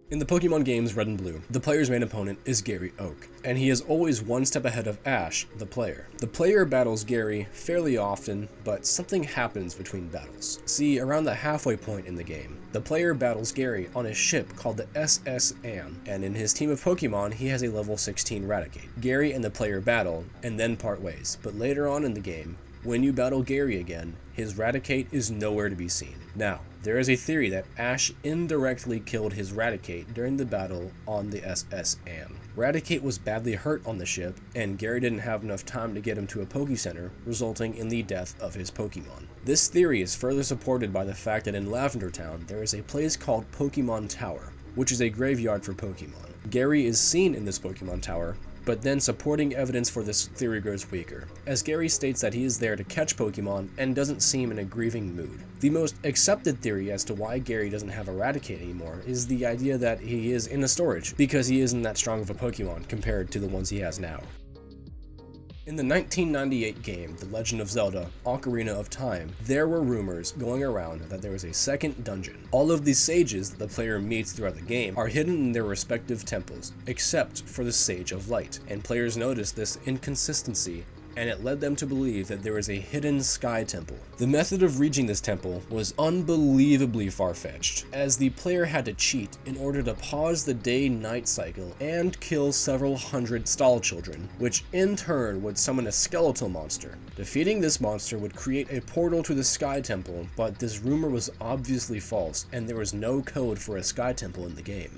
In the Pokemon games Red and Blue, the player's main opponent is Gary Oak, and he is always one step ahead of Ash, the player. The player battles Gary fairly often, but something happens between battles. See, around the halfway point in the game, the player battles Gary on a ship called the SS Anne, and in his team of Pokemon, he has a level 16 Raticate. Gary and the player battle, and then part ways, but later on in the game, when you battle Gary again, his Raticate is nowhere to be seen. Now, there is a theory that Ash indirectly killed his Raticate during the battle on the SS Anne. Raticate was badly hurt on the ship, and Gary didn't have enough time to get him to a Pokécenter, resulting in the death of his Pokemon. This theory is further supported by the fact that in Lavender Town, there is a place called Pokemon Tower, which is a graveyard for Pokemon. Gary is seen in this Pokemon Tower, but then supporting evidence for this theory grows weaker, as Gary states that he is there to catch Pokemon and doesn't seem in a grieving mood. The most accepted theory as to why Gary doesn't have Eradicate anymore is the idea that he is in a storage, because he isn't that strong of a Pokemon compared to the ones he has now. In the 1998 game, The Legend of Zelda: Ocarina of Time, there were rumors going around that there was a second dungeon. All of these sages that the player meets throughout the game are hidden in their respective temples, except for the Sage of Light, and players noticed this inconsistency, and it led them to believe that there was a hidden Sky Temple. The method of reaching this temple was unbelievably far-fetched, as the player had to cheat in order to pause the day-night cycle and kill several hundred stall children, which in turn would summon a skeletal monster. Defeating this monster would create a portal to the Sky Temple, but this rumor was obviously false, and there was no code for a Sky Temple in the game.